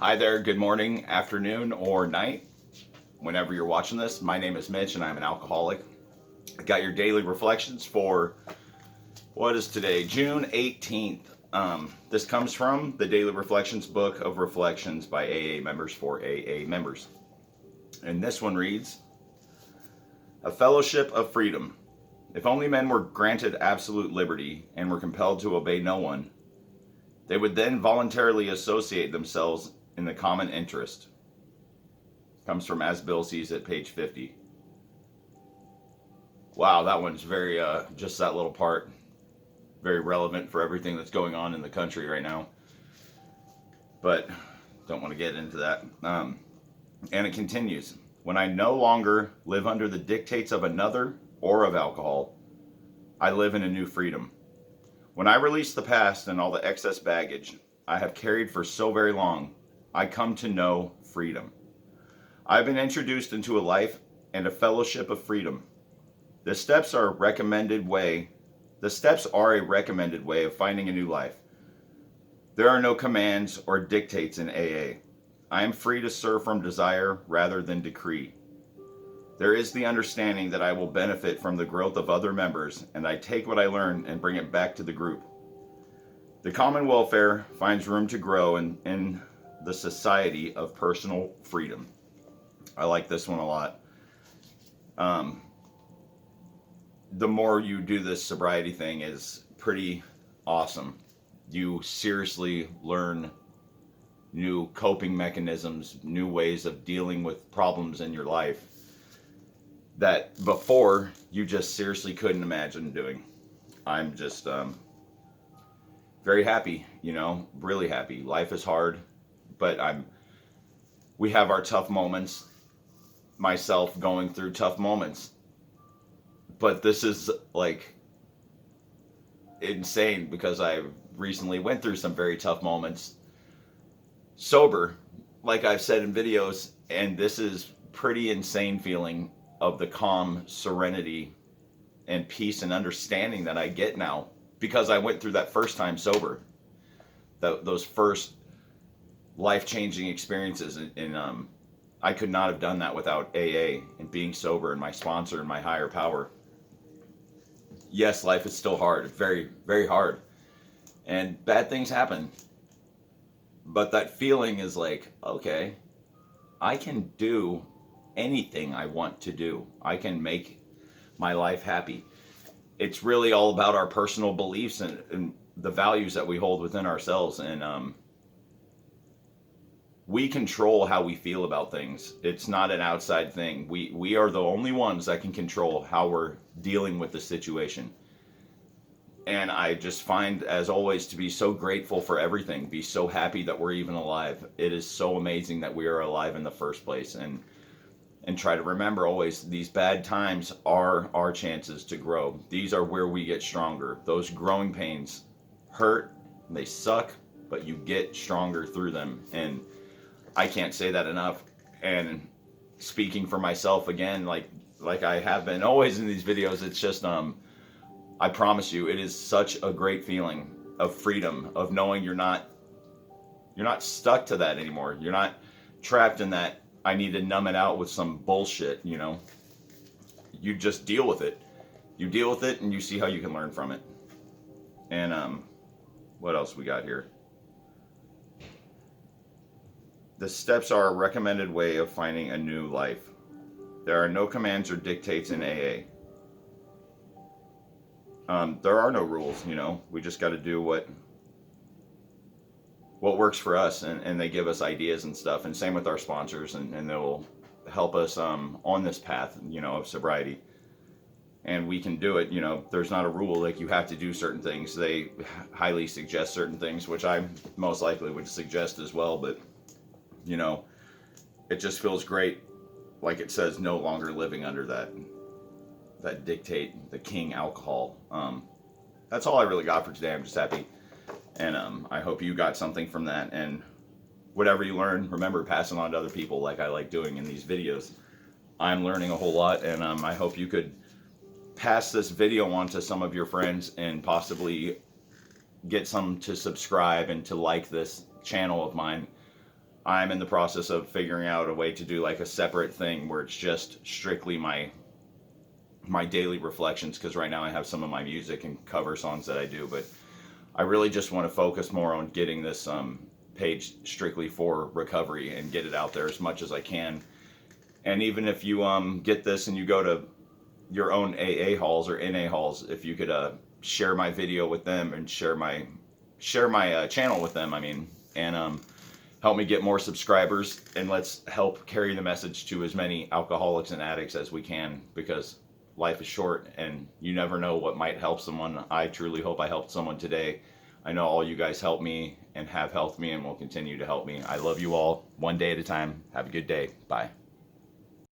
Hi there, good morning, afternoon, or night, whenever you're watching this. My name is Mitch and I'm an alcoholic. I got your daily reflections for what is today, June 18th. This comes from the Daily Reflections Book of Reflections by AA members for AA members. And this one reads, A Fellowship of Freedom. If only men were granted absolute liberty and were compelled to obey no one, they would then voluntarily associate themselves in the common interest. Comes from As Bill Sees It, page 50. Wow, that one's very, just that little part, very relevant for everything that's going on in the country right now. But don't want to get into that. And it continues. When I no longer live under the dictates of another or of alcohol, I live in a new freedom. When I release the past and all the excess baggage I have carried for so very long, I come to know freedom. I've been introduced into a life and a fellowship of freedom. The steps are a recommended way of finding a new life. There are no commands or dictates in AA. I am free to serve from desire rather than decree. There is the understanding that I will benefit from the growth of other members, and I take what I learn and bring it back to the group. The common welfare finds room to grow in the society of personal freedom. I like this one a lot. The more you do this sobriety thing is pretty awesome. You seriously learn new coping mechanisms, new ways of dealing with problems in your life that before you just seriously couldn't imagine doing. I'm just very happy, really happy. Life is hard, but we have our tough moments, myself going through tough moments. But this is like insane because I recently went through some very tough moments sober, like I've said in videos, and this is pretty insane feeling of the calm serenity and peace and understanding that I get now because I went through that first time sober, those first life-changing experiences, and I could not have done that without AA and being sober and my sponsor and my higher power. Yes, life is still hard. It's very, very hard. And bad things happen. But that feeling is like, okay, I can do anything I want to do. I can make my life happy. It's really all about our personal beliefs and the values that we hold within ourselves. And we control how we feel about things. It's not an outside thing. We are the only ones that can control how we're dealing with the situation. And I just find, as always, to be so grateful for everything, be so happy that we're even alive. It is so amazing that we are alive in the first place. And try to remember always, these bad times are our chances to grow. These are where we get stronger. Those growing pains hurt, they suck, but you get stronger through them. And I can't say that enough. And speaking for myself again, like I have been always in these videos, it's just I promise you, it is such a great feeling of freedom, of knowing you're not stuck to that anymore. You're not trapped in that I need to numb it out with some bullshit, You just deal with it. You deal with it and you see how you can learn from it. And what else we got here? The steps are a recommended way of finding a new life. There are no commands or dictates in AA. There are no rules, We just got to do what works for us, and they give us ideas and stuff. And same with our sponsors, and they'll help us on this path, of sobriety. And we can do it. There's not a rule like you have to do certain things. They highly suggest certain things, which I most likely would suggest as well. But it just feels great, like it says, no longer living under that dictate, the king alcohol. That's all I really got for today. I'm just happy, and I hope you got something from that. And whatever you learn, remember, pass it on to other people, like I like doing in these videos. I'm learning a whole lot, and I hope you could pass this video on to some of your friends and possibly get some to subscribe and to like this channel of mine. I'm in the process of figuring out a way to do like a separate thing where it's just strictly my daily reflections, because right now I have some of my music and cover songs that I do, but I really just want to focus more on getting this page strictly for recovery and get it out there as much as I can. And even if you get this and you go to your own AA halls or NA halls, if you could share my video with them and share my channel with them, I mean, and help me get more subscribers, and let's help carry the message to as many alcoholics and addicts as we can, because life is short and you never know what might help someone. I truly hope I helped someone today. I know all you guys help me and have helped me and will continue to help me. I love you all, one day at a time. Have a good day. Bye.